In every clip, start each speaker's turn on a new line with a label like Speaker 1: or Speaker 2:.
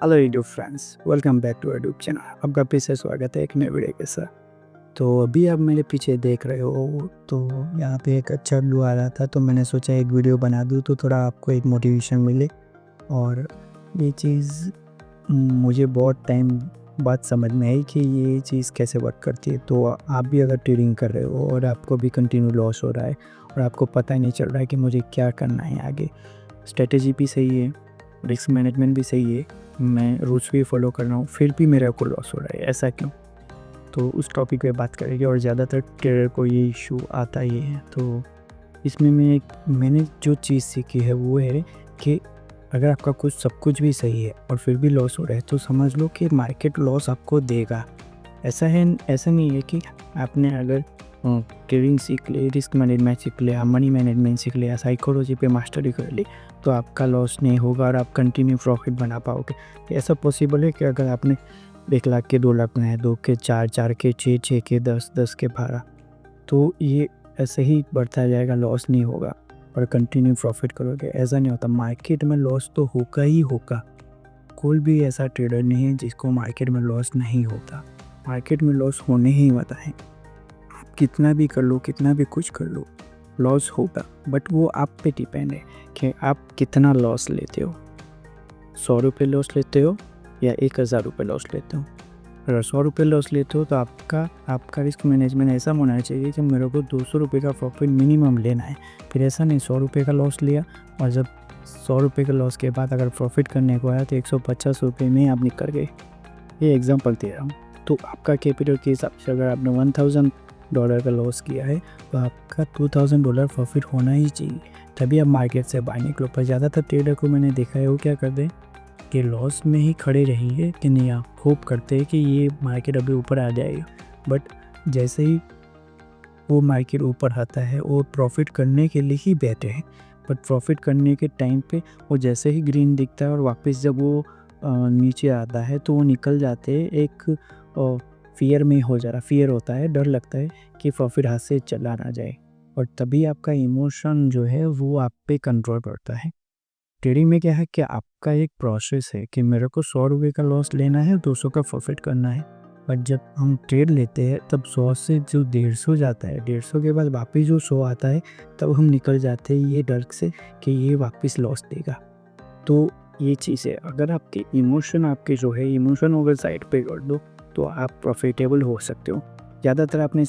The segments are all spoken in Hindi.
Speaker 1: Hello YouTube friends, welcome back to YouTube channel. आपका फिर से स्वागत है एक नए वीडियो के साथ। तो अभी आप मेरे पीछे देख रहे हो तो यहाँ पे एक अच्छा व्यू आ रहा था, तो मैंने सोचा एक वीडियो बना दूँ तो थोड़ा आपको एक मोटिवेशन मिले। और ये चीज़ मुझे बहुत टाइम बाद समझ में आई कि ये चीज़ कैसे वर्क करती है। तो आप भी अगर ट्रेडिंग कर रहे हो और आपको भी कंटिन्यू लॉस हो रहा है और आपको पता ही नहीं चल रहा है कि मुझे क्या करना है आगे, स्ट्रेटेजी भी सही है, रिस्क मैनेजमेंट भी सही है, मैं रूल्स भी फॉलो कर रहा हूँ, फिर भी मेरे को लॉस हो रहा है, ऐसा क्यों? तो उस टॉपिक पे बात करेंगे। और ज़्यादातर ट्रेडर को ये इशू आता ही है। तो इसमें मैंने जो चीज़ सीखी है वो है कि अगर आपका कुछ सब कुछ भी सही है और फिर भी लॉस हो रहा है तो समझ लो कि मार्केट लॉस आपको देगा। ऐसा नहीं है कि आपने अगर ट्रेडिंग सीख ली, रिस्क मैनेजमेंट सीख लिया, मनी मैनेजमेंट सीख लिया, साइकोलॉजी पे मास्टरी कर ली तो आपका लॉस नहीं होगा और आप कंटिन्यू प्रॉफिट बना पाओगे। ऐसा पॉसिबल है कि अगर आपने 1 लाख के 2 लाख बनाए, 2 के 4, 4 के 6, 6 के 10, 10 के 12, तो ये ऐसे ही बढ़ता जाएगा, लॉस नहीं होगा और कंटिन्यू प्रॉफिट करोगे। ऐसा नहीं होता, मार्केट में लॉस तो होगा ही होगा। कोई भी ऐसा ट्रेडर नहीं है जिसको मार्केट में लॉस नहीं होता। मार्केट में लॉस होने ही वाला है। आप कितना भी कर लो, कितना भी कुछ कर लो, लॉस होगा। बट वो आप पे डिपेंड है कि आप कितना लॉस लेते हो। 100 रुपये लॉस लेते हो या 1000 रुपये लॉस लेते हो। अगर 100 रुपये लॉस लेते हो तो आपका रिस्क मैनेजमेंट ऐसा होना चाहिए कि मेरे को 200 रुपये का प्रॉफिट मिनिमम लेना है। फिर ऐसा नहीं 100 रुपये का लॉस लिया और जब 100 रुपये के लॉस के बाद अगर प्रॉफिट करने को आया तो 150 रुपये में आप निकल गए। ये एग्जांपल दे रहा हूँ। तो आपका कैपिटल के हिसाब से अगर आपने $1000 का लॉस किया है तो आपका $2000 प्रॉफिट होना ही चाहिए, तभी आप मार्केट से बाहर निकलो। पर ज़्यादातर ट्रेडर को मैंने देखा है वो क्या करते हैं कि लॉस में ही खड़े रहेंगे कि नहीं, आप होप करते हैं कि ये मार्केट अभी ऊपर आ जाएगा। बट जैसे ही वो मार्केट ऊपर आता है वो प्रॉफिट करने के लिए ही बैठे हैं। बट प्रॉफिट करने के टाइम पे वो जैसे ही ग्रीन दिखता है और वापस जब वो नीचे आता है तो वो निकल जाते हैं। एक फियर में हो जा रहा, फियर होता है, डर लगता है कि प्रॉफिट हाथ से चला ना जाए। और तभी आपका इमोशन जो है वो आप पे कंट्रोल करता है। ट्रेडिंग में क्या है कि आपका एक प्रोसेस है कि मेरे को 100 रुपये का लॉस लेना है, 200 का प्रॉफिट करना है। बट जब हम ट्रेड लेते हैं तब 100 से जो 150 जाता है, 150 के बाद वापस जो 100 आता है, तब हम निकल जाते हैं ये डर से कि ये वापस लॉस देगा। तो ये चीज़ है, अगर आपके इमोशन आपके जो है इमोशन अगर साइड पे कर दो तो आप प्रॉफिटेबल हो सकते हो। ज़्यादातर आपने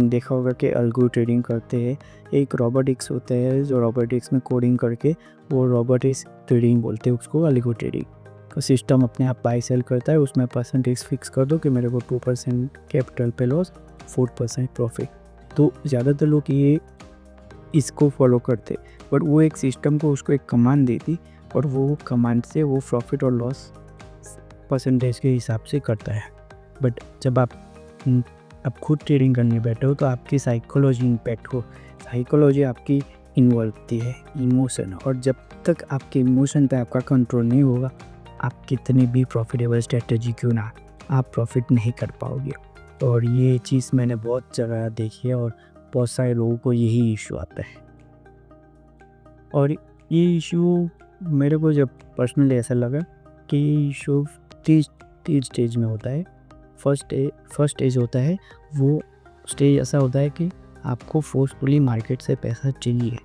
Speaker 1: देखा होगा कि अल्गो ट्रेडिंग करते हैं। एक रोबोटिक्स होता है जो रोबोटिक्स में कोडिंग करके वो रोबोटिक्स ट्रेडिंग बोलते हैं उसको, अल्गो ट्रेडिंग का सिस्टम अपने आप बाई सेल करता है। उसमें परसेंटेज फिक्स कर दो कि मेरे को 2% कैपिटल पे लॉस, 4% प्रॉफिट। तो ज़्यादातर लोग ये इसको फॉलो करते, बट वो एक सिस्टम को उसको एक कमांड देती और वो कमांड से वो प्रॉफिट और लॉस परसेंटेज के हिसाब से करता है। बट जब आप खुद ट्रेडिंग करने बैठे हो तो आपकी साइकोलॉजी इम्पैक्ट हो, साइकोलॉजी आपकी इन्वॉल्व होती है, इमोशन। और जब तक आपके इमोशन पे आपका कंट्रोल नहीं होगा, आप कितनी भी प्रॉफिटेबल स्ट्रेटजी क्यों ना, आप प्रॉफिट नहीं कर पाओगे। और ये चीज़ मैंने बहुत जगह देखी है और बहुत सारे लोगों को यही इशू आता है। और ये इशू मेरे को जब पर्सनली ऐसा लगा कि ये इशू तीन स्टेज में होता है। फर्स्ट स्टेज होता है, वो स्टेज ऐसा होता है कि आपको फोर्सफुली मार्केट से पैसा चाहिए।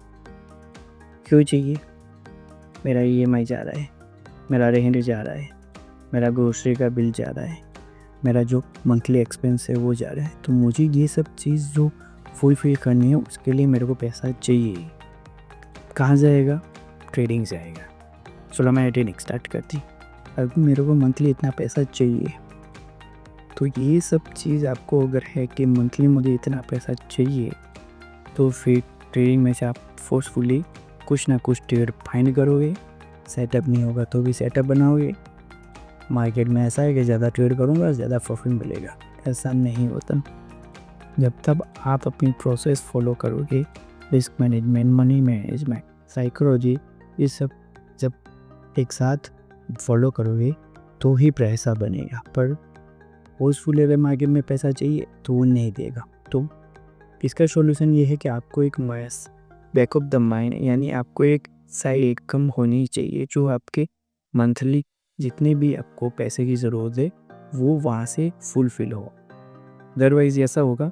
Speaker 1: क्यों चाहिए? मेरा ईएमआई जा रहा है, मेरा रेंट जा रहा है, मेरा ग्रोसरी का बिल जा रहा है, मेरा जो मंथली एक्सपेंस है वो जा रहा है। तो मुझे ये सब चीज़ जो फुलफिल करनी है उसके लिए मेरे को पैसा चाहिए। कहाँ जाएगा? ट्रेडिंग से आएगा। चलो मैंने ट्रेडिंग स्टार्ट कर दी, अब मेरे को मंथली इतना पैसा चाहिए। तो ये सब चीज़ आपको अगर है कि मंथली मुझे इतना पैसा चाहिए, तो फिर ट्रेडिंग में से आप फोर्सफुली कुछ ना कुछ ट्रेड फाइंड करोगे। सेटअप नहीं होगा तो भी सेटअप बनाओगे। मार्केट में ऐसा है कि ज़्यादा ट्रेड करूँगा ज़्यादा प्रॉफिट मिलेगा, ऐसा नहीं होता। जब तक आप अपनी प्रोसेस फॉलो करोगे, risk management, money management, psychology, ये सब जब एक साथ फॉलो करोगे तो ही पैसा बनेगा। पर फोर्सफुली अगर मार्केट में पैसा चाहिए तो वो नहीं देगा। तो इसका सॉल्यूशन ये है कि आपको एक बैक ऑफ द माइंड, यानी आपको एक साइड इनकम होनी चाहिए जो आपके मंथली जितने भी आपको पैसे की ज़रूरत है वो वहाँ से फुलफ़िल हो। अदरवाइज़ ऐसा होगा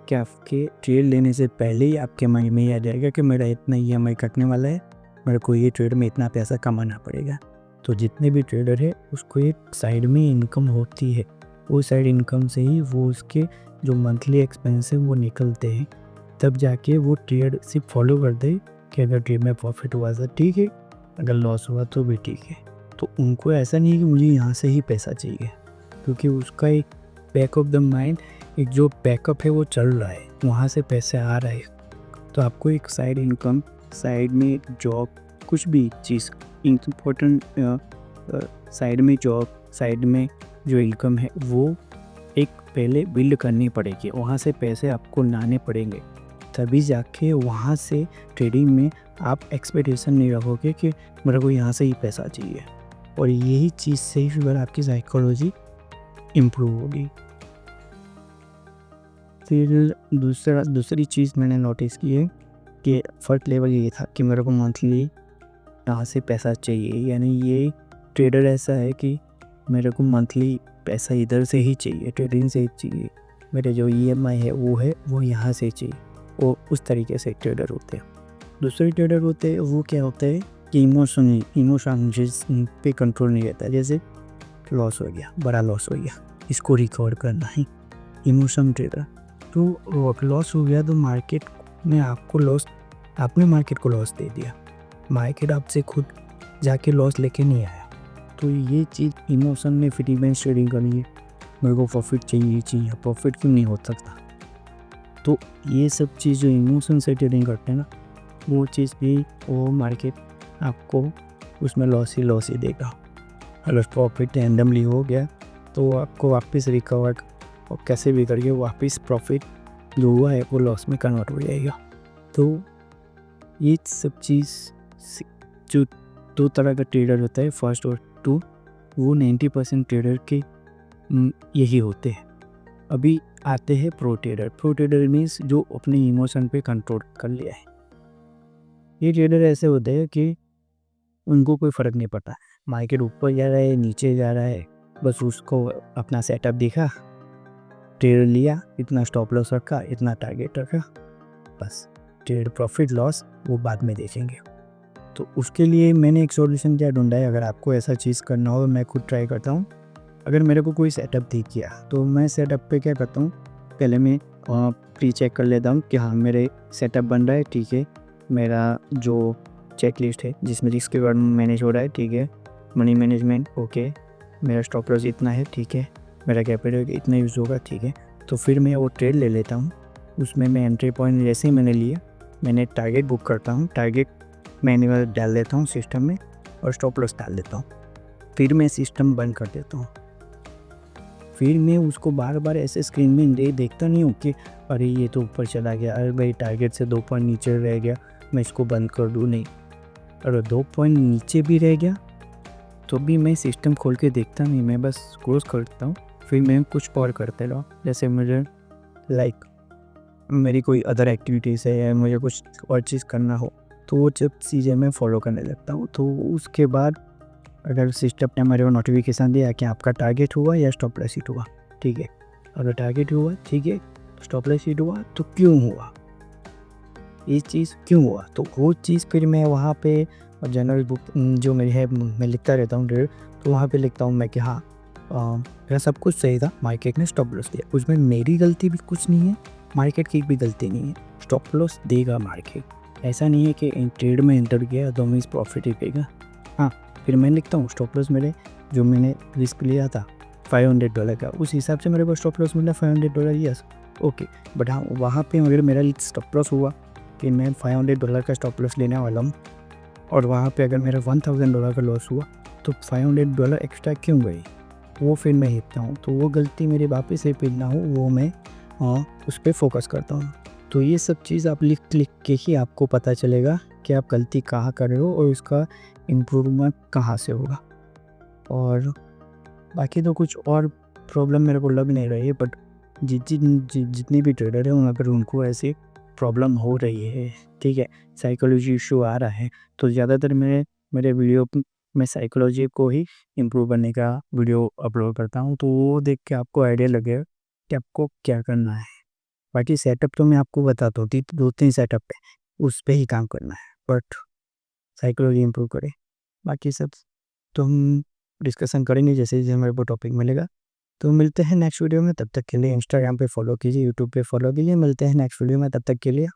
Speaker 1: कि आपके ट्रेड लेने से पहले ही आपके माइंड में ये आ जाएगा कि मेरा इतना ईएमआई कटने वाला है, मेरे को ये ट्रेड में इतना पैसा कमाना पड़ेगा। तो जितने भी ट्रेडर है उसको एक साइड में इनकम होती है, वो साइड इनकम से ही वो उसके जो मंथली एक्सपेंस है वो निकलते हैं। तब जाके वो ट्रेड सिर्फ फॉलो कर दे कि अगर ट्रेड में प्रॉफिट हुआ तो ठीक है, अगर लॉस हुआ तो भी ठीक है। तो उनको ऐसा नहीं है कि मुझे यहाँ से ही पैसा चाहिए, क्योंकि उसका एक बैक ऑफ द माइंड एक जो बैकअप है वो चल रहा है, वहाँ से पैसे आ रहा है। तो आपको एक साइड इनकम, साइड में जॉब, कुछ भी चीज़ इम्पोर्टेंट, साइड में जॉब, साइड में जो इनकम है वो एक पहले बिल्ड करनी पड़ेगी, वहाँ से पैसे आपको लाने पड़ेंगे, तभी जाके वहाँ से ट्रेडिंग में आप एक्सपेक्टेशन नहीं रखोगे कि मेरे को यहाँ से ही पैसा चाहिए। और यही चीज़ से ही फिर आपकी साइकोलॉजी इम्प्रूव होगी। फिर दूसरी चीज़ मैंने नोटिस की है कि फर्स्ट लेवल ये था कि मेरे को मंथली यहाँ से पैसा चाहिए, यानी ये ट्रेडर ऐसा है कि मेरे को मंथली पैसा इधर से ही चाहिए, ट्रेडिंग से ही चाहिए, मेरे जो ईएमआई है वो यहाँ से चाहिए। वो उस तरीके से ट्रेडर होते हैं। दूसरे ट्रेडर होते हैं वो क्या होता है कि इमोशन जिस पे कंट्रोल नहीं रहता। जैसे लॉस हो गया, बड़ा लॉस हो गया, इसको रिकवर करना है, इमोशन ट्रेडर। तो लॉस हो गया तो मार्केट में आपको लॉस, आपने मार्केट को लॉस दे दिया, मार्केट आपसे खुद जाके लॉस लेके नहीं आया। तो ये चीज़ इमोशन में फिर इवेंट ट्रेडिंग करनी है, मेरे को प्रॉफिट चाहिए, प्रॉफिट क्यों नहीं हो सकता। तो ये सब चीज़ जो इमोशन से ट्रेडिंग करते हैं ना, वो चीज़ भी वो मार्केट आपको उसमें लॉस ही देगा। अगर प्रॉफिट रैंडमली हो गया तो आपको वापस रिकवर और कैसे भी करके वापस प्रॉफिट जो हुआ है वो लॉस में कन्वर्ट हो जाएगा। तो ये सब चीज़ जो दो तरह का ट्रेडर होता है, फर्स्ट और टू, वो 90% ट्रेडर के यही होते हैं। अभी आते हैं pro trader. Pro trader means जो अपने इमोशन पे कंट्रोल कर लिया है। ये ट्रेडर ऐसे होते हैं कि उनको कोई फ़र्क नहीं पड़ता मार्केट ऊपर जा रहा है नीचे जा रहा है, बस उसको अपना सेटअप दिखा, ट्रेड लिया, इतना स्टॉप लॉस रखा, इतना टारगेट रखा, बस ट्रेड प्रॉफिट लॉस वो बाद में देखेंगे। तो उसके लिए मैंने एक सॉल्यूशन क्या ढूंढा है। अगर आपको ऐसा चीज़ करना हो, मैं खुद ट्राई करता हूँ। अगर मेरे को कोई सेटअप दिख गया तो मैं सेटअप पे क्या करता हूँ, पहले मैं प्री चेक कर लेता हूँ कि हाँ मेरे सेटअप बन रहा है, ठीक है, मेरा जो चेक लिस्ट है जिसमें रिस्क रिवॉर्ड मैनेज हो रहा है, ठीक है, मनी मैनेजमेंट ओके, मेरा स्टॉप लॉस इतना है, ठीक है, मेरा कैपिटल इतना यूज़ होगा, ठीक है। तो फिर मैं वो ट्रेड ले लेता हूँ, उसमें मैं एंट्री पॉइंट जैसे ही मैंने लिया, मैंने टारगेट बुक करता हूँ, टारगेट मैनुअल डाल देता हूँ सिस्टम में और स्टॉप लॉस डाल देता हूँ। फिर मैं सिस्टम बंद कर देता हूँ। फिर मैं उसको बार बार ऐसे स्क्रीन में देखता नहीं हूँ कि अरे ये तो ऊपर चला गया, अरे भाई टारगेट से 2 पॉइंट नीचे रह गया, मैं इसको बंद कर दूँ, नहीं। अगर 2 पॉइंट नीचे भी रह गया तो भी मैं सिस्टम खोल के देखता नहीं, मैं बस क्लोज करता हूँ। फिर मैं कुछ और करते रहो, जैसे मुझे मेरी कोई अदर एक्टिविटीज़ है या मुझे कुछ और चीज़ करना हो तो वो सब चीज़ें मैं फॉलो करने लगता हूँ। तो उसके बाद अगर सिस्टम ने मेरे को नोटिफिकेशन दिया कि आपका टारगेट हुआ या स्टॉप लॉस हिट हुआ, ठीक है, अगर टारगेट हुआ ठीक है, स्टॉप लॉस हिट हुआ तो क्यों हुआ, ये चीज़ क्यों हुआ, तो वो चीज़ फिर मैं वहाँ पे जनरल बुक जो मेरी है मैं लिखता रहता हूँ डेट, तो वहाँ पे लिखता हूँ मैं कि हाँ मेरा सब कुछ सही था, मार्केट ने स्टॉप लॉस दिया, उसमें मेरी गलती भी कुछ नहीं है, मार्केट की भी गलती नहीं है, स्टॉप लॉस देगा मार्केट। ऐसा नहीं है कि ट्रेड में एंटर किया तो मीन्स प्रॉफिट ही देगा। हाँ, फिर मैं लिखता हूँ स्टॉप लॉस मेरे जो मैंने रिस्क लिया था $500 का, उस हिसाब से मेरे को स्टॉप लॉस मिला $500, यस ओके। बट हाँ, वहाँ पे अगर मेरा स्टॉप लॉस हुआ कि मैं $500 का स्टॉप लॉस लेने वाला हूँ और वहाँ पे अगर मेरा $1000 का लॉस हुआ तो $500 एक्स्ट्रा क्यों गई, वो फिर मैं हिपता हूँ। तो वो गलती मेरी वापस रिपीट ना हो, वो मैं उस पर फोकस करता हूँ। तो ये सब चीज़ आप लिख के ही आपको पता चलेगा कि आप गलती कहाँ कर रहे हो और उसका इम्प्रूवमेंट कहाँ से होगा। और बाकी तो कुछ और प्रॉब्लम मेरे को लग नहीं रही है, बट जितने भी ट्रेडर हैं अगर उनको ऐसी प्रॉब्लम हो रही है, ठीक है, साइकोलॉजी इशू आ रहा है, तो ज़्यादातर मेरे वीडियो मैं साइकोलॉजी को ही इम्प्रूव करने का वीडियो अपलोड करता हूँ, तो वो देख के आपको आइडिया लगेगा कि आपको क्या करना है। बाकी सेटअप तो मैं आपको बताता हूँ, 2-3 सेटअप है, उस पे ही काम करना है, बट साइकोलॉजी इम्प्रूव करें। बाकी सब तो हम डिस्कशन करेंगे जैसे-जैसे मेरे को टॉपिक मिलेगा। तो मिलते हैं नेक्स्ट वीडियो में, तब तक के लिए इंस्टाग्राम पे फॉलो कीजिए, यूट्यूब पे फॉलो कीजिए। मिलते हैं नेक्स्ट वीडियो में, तब तक के लिए